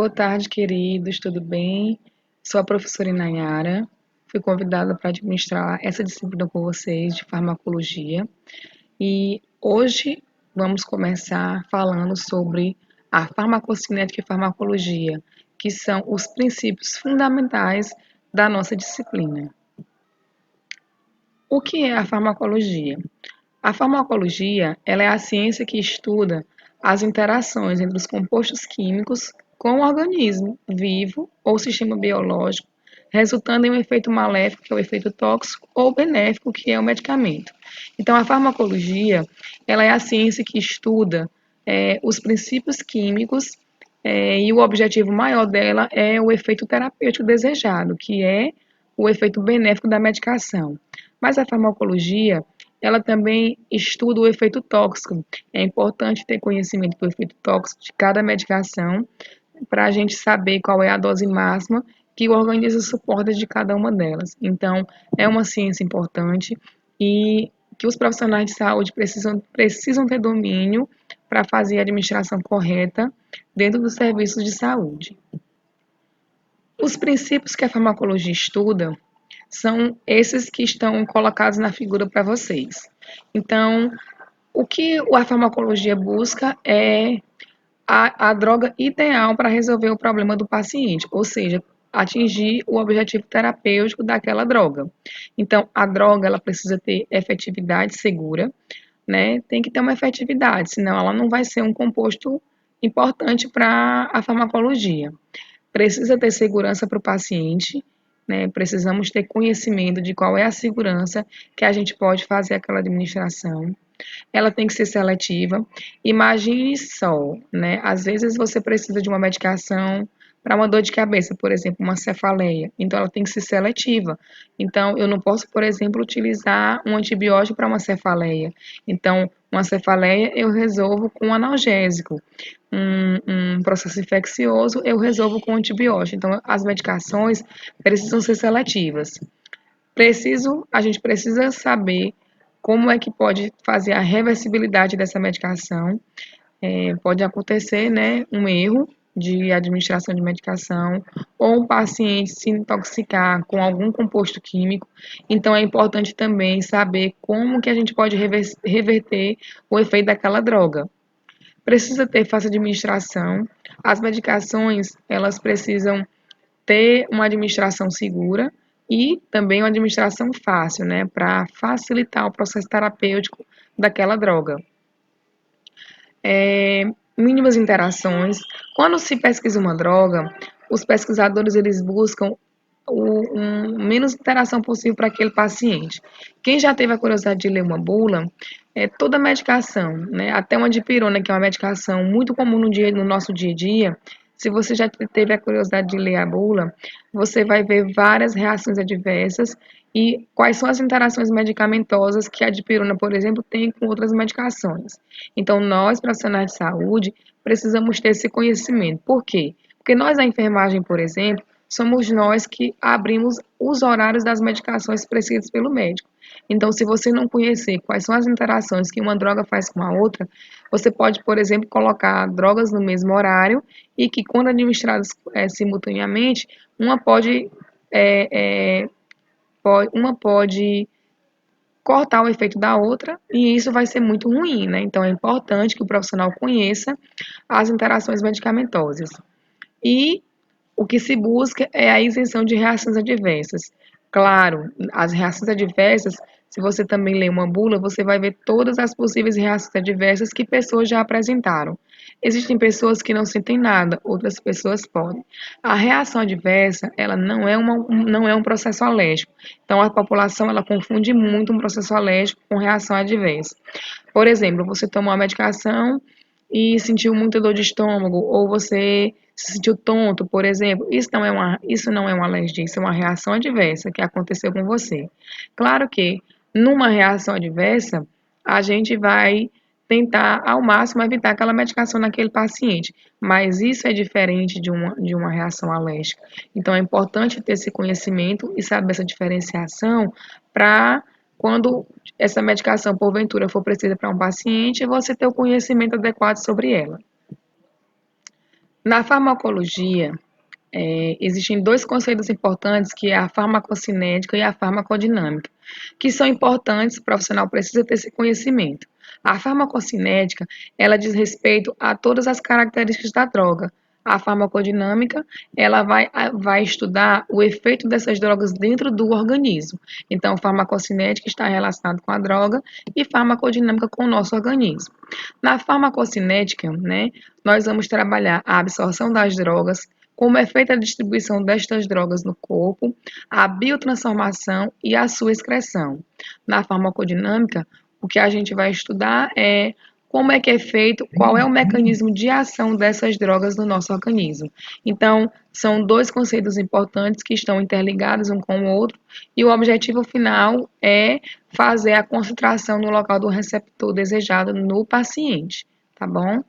Boa tarde, queridos, tudo bem? Sou a professora Inayara, fui convidada para administrar essa disciplina com vocês de farmacologia e hoje vamos começar falando sobre a farmacocinética e farmacologia, que são os princípios fundamentais da nossa disciplina. O que é a farmacologia? A farmacologia, ela é a ciência que estuda as interações entre os compostos químicos com o organismo vivo ou sistema biológico, resultando em um efeito maléfico, que é o efeito tóxico, ou benéfico, que é o medicamento. Então, a farmacologia, ela é a ciência que estuda os princípios químicos e o objetivo maior dela é o efeito terapêutico desejado, que é o efeito benéfico da medicação. Mas a farmacologia, ela também estuda o efeito tóxico. É importante ter conhecimento do efeito tóxico de cada medicação para a gente saber qual é a dose máxima que o organismo suporta de cada uma delas. Então, é uma ciência importante e que os profissionais de saúde precisam ter domínio para fazer a administração correta dentro dos serviços de saúde. Os princípios que a farmacologia estuda são esses que estão colocados na figura para vocês. Então, o que a farmacologia busca é a droga ideal para resolver o problema do paciente, ou seja, atingir o objetivo terapêutico daquela droga. Então, a droga ela precisa ter efetividade segura, né? Tem que ter uma efetividade, senão ela não vai ser um composto importante para a farmacologia. Precisa ter segurança para o paciente, né? Precisamos ter conhecimento de qual é a segurança que a gente pode fazer aquela administração. Ela tem que ser seletiva. Imagine só, né? Às vezes você precisa de uma medicação para uma dor de cabeça, por exemplo, uma cefaleia. Então, ela tem que ser seletiva. Então, eu não posso, por exemplo, utilizar um antibiótico para uma cefaleia. Então, uma cefaleia eu resolvo com um analgésico. Um processo infeccioso eu resolvo com antibiótico. Então, as medicações precisam ser seletivas. A gente precisa saber como é que pode fazer a reversibilidade dessa medicação. Pode acontecer, né, um erro de administração de medicação ou um paciente se intoxicar com algum composto químico. Então, é importante também saber como que a gente pode reverter o efeito daquela droga. Precisa ter fácil administração. As medicações, elas precisam ter uma administração segura e também uma administração fácil, né, para facilitar o processo terapêutico daquela droga. Mínimas interações. Quando se pesquisa uma droga, os pesquisadores eles buscam menos interação possível para aquele paciente. Quem já teve a curiosidade de ler uma bula, toda medicação, né, até uma dipirona, que é uma medicação muito comum no nosso dia a dia, se você já teve a curiosidade de ler a bula, você vai ver várias reações adversas e quais são as interações medicamentosas que a dipirona, por exemplo, tem com outras medicações. Então, nós, profissionais de saúde, precisamos ter esse conhecimento. Por quê? Porque nós, a enfermagem, por exemplo, somos nós que abrimos os horários das medicações prescritas pelo médico. Então, se você não conhecer quais são as interações que uma droga faz com a outra, você pode, por exemplo, colocar drogas no mesmo horário e que, quando administradas simultaneamente, uma pode cortar o efeito da outra e isso vai ser muito ruim, né? Então, é importante que o profissional conheça as interações medicamentosas. E o que se busca é a isenção de reações adversas. Claro, as reações adversas, se você também ler uma bula, você vai ver todas as possíveis reações adversas que pessoas já apresentaram. Existem pessoas que não sentem nada, outras pessoas podem. A reação adversa, ela não é um processo alérgico. Então, a população, ela confunde muito um processo alérgico com reação adversa. Por exemplo, você tomou uma medicação e sentiu muita dor de estômago, ou você se sentiu tonto, por exemplo, isso não é uma alergia, isso é uma reação adversa que aconteceu com você. Claro que numa reação adversa, a gente vai tentar ao máximo evitar aquela medicação naquele paciente, mas isso é diferente de uma reação alérgica. Então é importante ter esse conhecimento e saber essa diferenciação para quando essa medicação porventura for prescrita para um paciente, você ter o conhecimento adequado sobre ela. Na farmacologia, existem dois conceitos importantes, que é a farmacocinética e a farmacodinâmica, que são importantes, o profissional precisa ter esse conhecimento. A farmacocinética, ela diz respeito a todas as características da droga. A farmacodinâmica, ela vai estudar o efeito dessas drogas dentro do organismo. Então, farmacocinética está relacionado com a droga e farmacodinâmica com o nosso organismo. Na farmacocinética, né, nós vamos trabalhar a absorção das drogas, como é feita a distribuição destas drogas no corpo, a biotransformação e a sua excreção. Na farmacodinâmica, o que a gente vai estudar é como é que é feito, qual é o mecanismo de ação dessas drogas no nosso organismo. Então, são dois conceitos importantes que estão interligados um com o outro, e o objetivo final é fazer a concentração no local do receptor desejado no paciente, tá bom?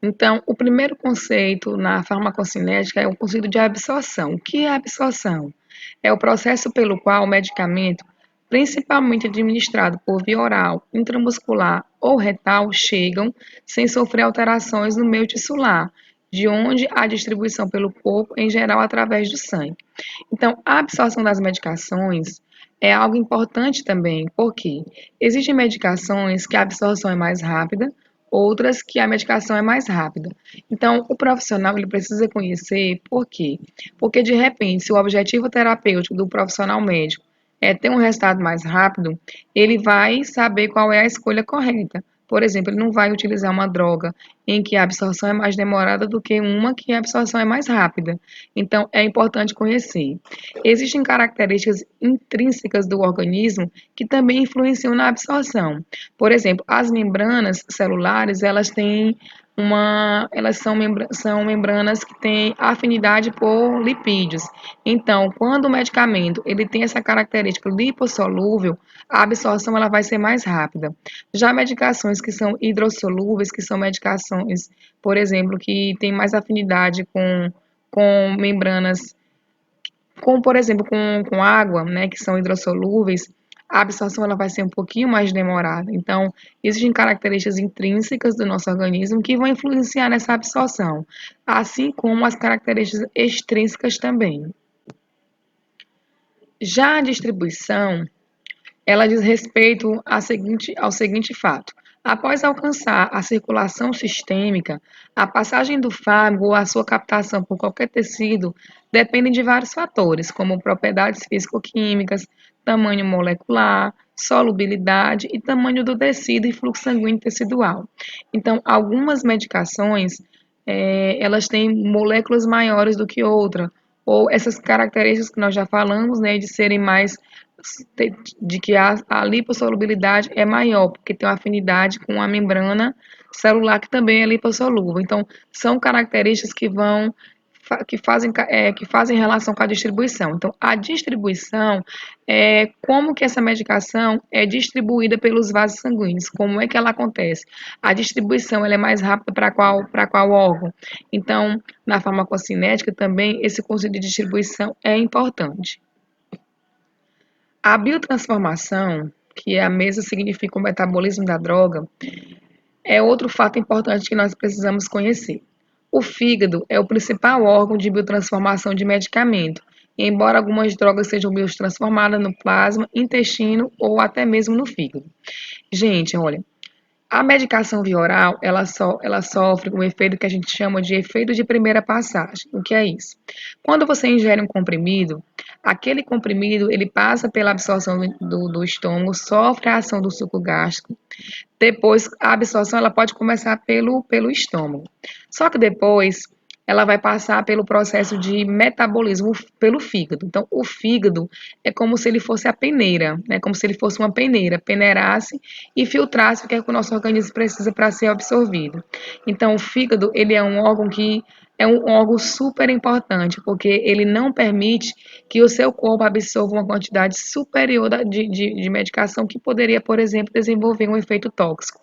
Então, o primeiro conceito na farmacocinética é o conceito de absorção. O que é absorção? É o processo pelo qual o medicamento, principalmente administrado por via oral, intramuscular ou retal, chegam sem sofrer alterações no meio tissular, de onde a distribuição pelo corpo, em geral, através do sangue. Então, a absorção das medicações é algo importante também, porque existem medicações que a absorção é mais rápida, outras que a medicação é mais rápida. Então, o profissional ele precisa conhecer por quê? Porque, de repente, se o objetivo terapêutico do profissional médico é ter um resultado mais rápido, ele vai saber qual é a escolha correta. Por exemplo, ele não vai utilizar uma droga em que a absorção é mais demorada do que uma que a absorção é mais rápida. Então, é importante conhecer. Existem características intrínsecas do organismo que também influenciam na absorção. Por exemplo, as membranas celulares, são membranas que têm afinidade por lipídios. Então, quando o medicamento ele tem essa característica lipossolúvel, a absorção ela vai ser mais rápida. Já medicações que são hidrossolúveis, que são medicações, por exemplo, que têm mais afinidade com membranas, como por exemplo com água, né, que são hidrossolúveis, a absorção ela vai ser um pouquinho mais demorada. Então, existem características intrínsecas do nosso organismo que vão influenciar nessa absorção, assim como as características extrínsecas também. Já a distribuição, ela diz respeito ao seguinte fato: após alcançar a circulação sistêmica, a passagem do fármaco ou a sua captação por qualquer tecido dependem de vários fatores, como propriedades físico-químicas, tamanho molecular, solubilidade e tamanho do tecido e fluxo sanguíneo tecidual. Então, algumas medicações, elas têm moléculas maiores do que outra, ou essas características que nós já falamos, né, de serem mais de que a lipossolubilidade é maior, porque tem uma afinidade com a membrana celular que também é lipossolúvel. Então, são características que fazem relação com a distribuição. Então, a distribuição é como que essa medicação é distribuída pelos vasos sanguíneos, como é que ela acontece. A distribuição ela é mais rápida para qual órgão. Então, na farmacocinética também esse conceito de distribuição é importante. A biotransformação, que é a mesma significa o metabolismo da droga, é outro fato importante que nós precisamos conhecer. O fígado é o principal órgão de biotransformação de medicamento, embora algumas drogas sejam biotransformadas no plasma, intestino ou até mesmo no fígado. Gente, olha, a medicação via oral, ela sofre um efeito que a gente chama de efeito de primeira passagem. O que é isso? Quando você ingere um comprimido, aquele comprimido ele passa pela absorção do estômago, sofre a ação do suco gástrico. Depois, a absorção ela pode começar pelo estômago. Só que depois ela vai passar pelo processo de metabolismo pelo fígado. Então, o fígado é como se ele fosse a peneira, né? Como se ele fosse uma peneira, peneirasse e filtrasse o que é que o nosso organismo precisa para ser absorvido. Então, o fígado, ele é um órgão que é um órgão super importante, porque ele não permite que o seu corpo absorva uma quantidade superior de medicação que poderia, por exemplo, desenvolver um efeito tóxico.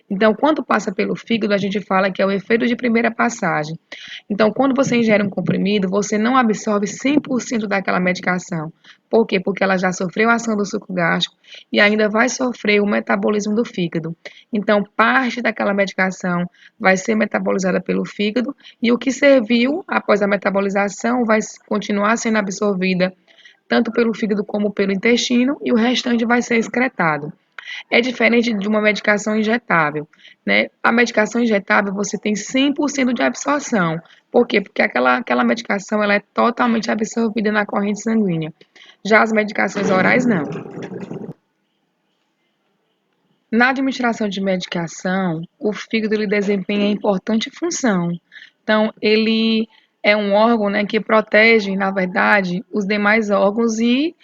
Então, quando passa pelo fígado, a gente fala que é o efeito de primeira passagem. Então, quando você ingere um comprimido, você não absorve 100% daquela medicação. Por quê? Porque ela já sofreu a ação do suco gástrico e ainda vai sofrer o metabolismo do fígado. Então, parte daquela medicação vai ser metabolizada pelo fígado e o que serviu após a metabolização vai continuar sendo absorvida tanto pelo fígado como pelo intestino e o restante vai ser excretado. É diferente de uma medicação injetável, né? A medicação injetável você tem 100% de absorção. Por quê? Porque aquela medicação ela é totalmente absorvida na corrente sanguínea. Já as medicações orais, não. Na administração de medicação, o fígado ele desempenha importante função. Então, ele é um órgão, né, que protege, na verdade, os demais órgãos e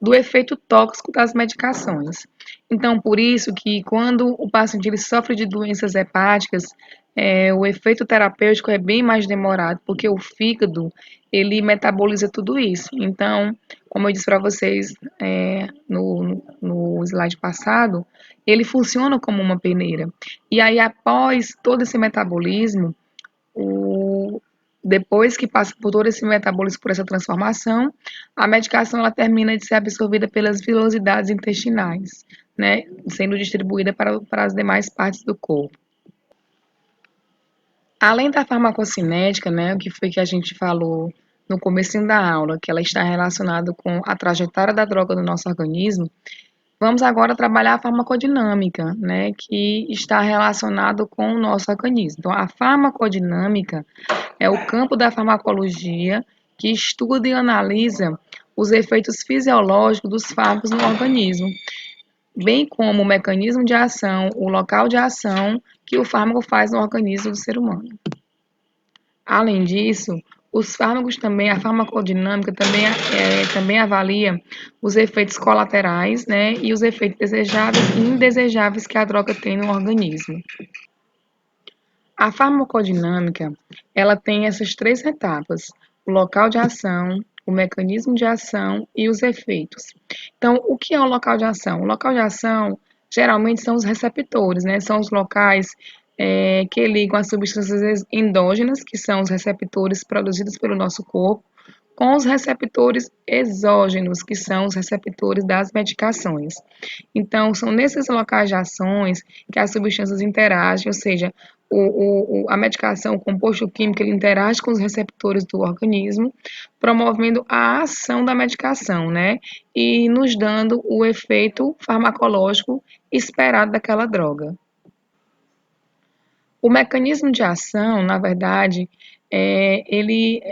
do efeito tóxico das medicações. Então, por isso que quando o paciente ele sofre de doenças hepáticas, o efeito terapêutico é bem mais demorado, porque o fígado ele metaboliza tudo isso. Então, como eu disse para vocês no slide passado, ele funciona como uma peneira. E aí, após todo esse metabolismo, o, depois que passa por todo esse metabolismo, por essa transformação, a medicação ela termina de ser absorvida pelas vilosidades intestinais, né, sendo distribuída para as demais partes do corpo. Além da farmacocinética, né, o que foi que a gente falou no começo da aula, que ela está relacionada com a trajetória da droga no nosso organismo, vamos agora trabalhar a farmacodinâmica, né, que está relacionado com o nosso organismo. Então, a farmacodinâmica é o campo da farmacologia que estuda e analisa os efeitos fisiológicos dos fármacos no organismo, bem como o mecanismo de ação, o local de ação que o fármaco faz no organismo do ser humano. Além disso, os fármacos também, a farmacodinâmica também avalia os efeitos colaterais, né, e os efeitos desejáveis e indesejáveis que a droga tem no organismo. A farmacodinâmica, ela tem essas três etapas: o local de ação, o mecanismo de ação e os efeitos. Então, o que é o local de ação? O local de ação geralmente são os receptores, né? São os locais que ligam as substâncias endógenas, que são os receptores produzidos pelo nosso corpo, com os receptores exógenos, que são os receptores das medicações. Então, são nesses locais de ações que as substâncias interagem, ou seja, a medicação, o composto químico, ele interage com os receptores do organismo, promovendo a ação da medicação, né? E nos dando o efeito farmacológico esperado daquela droga. O mecanismo de ação, na verdade, ele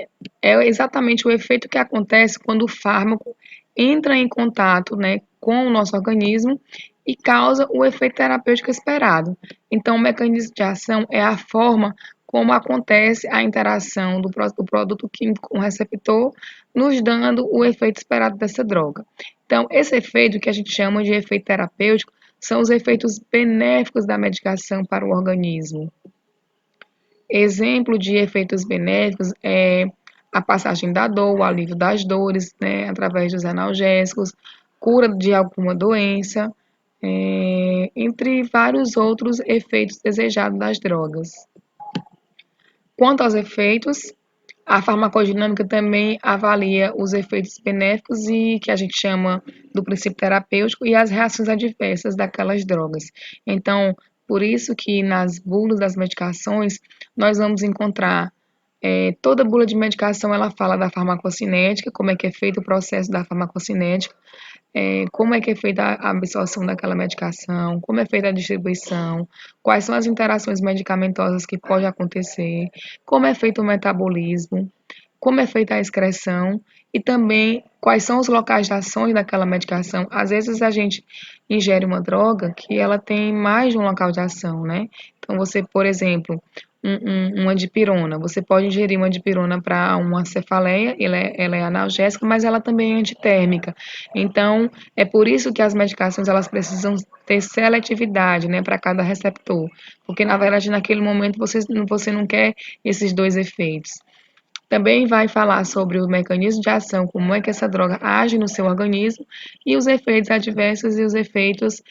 é exatamente o efeito que acontece quando o fármaco entra em contato, né, com o nosso organismo e causa o efeito terapêutico esperado. Então, o mecanismo de ação é a forma como acontece a interação do produto químico com o receptor, nos dando o efeito esperado dessa droga. Então, esse efeito que a gente chama de efeito terapêutico são os efeitos benéficos da medicação para o organismo. Exemplo de efeitos benéficos é a passagem da dor, o alívio das dores, né, através dos analgésicos, cura de alguma doença, entre vários outros efeitos desejados das drogas. Quanto aos efeitos, a farmacodinâmica também avalia os efeitos benéficos e que a gente chama do princípio terapêutico e as reações adversas daquelas drogas. Então, por isso que nas bulas das medicações nós vamos encontrar toda bula de medicação ela fala da farmacocinética, como é que é feito o processo da farmacocinética, como é que é feita a absorção daquela medicação, como é feita a distribuição, quais são as interações medicamentosas que podem acontecer, como é feito o metabolismo, como é feita a excreção e também quais são os locais de ações daquela medicação. Às vezes a gente ingere uma droga que ela tem mais de um local de ação, né? Então você, por exemplo, uma dipirona, você pode ingerir uma dipirona para uma cefaleia, ela é analgésica, mas ela também é antitérmica. Então, é por isso que as medicações elas precisam ter seletividade, né, para cada receptor, porque na verdade naquele momento você não quer esses dois efeitos. Também vai falar sobre o mecanismo de ação, como é que essa droga age no seu organismo e os efeitos adversos e os efeitos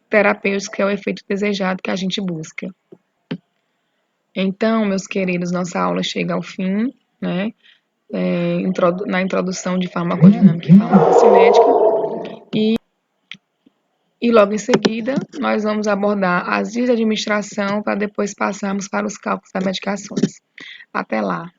terapêutico, que é o efeito desejado que a gente busca. Então, meus queridos, nossa aula chega ao fim, né? Na introdução de farmacodinâmica e farmacocinética. E logo em seguida, nós vamos abordar as vias de administração para depois passarmos para os cálculos das medicações. Até lá!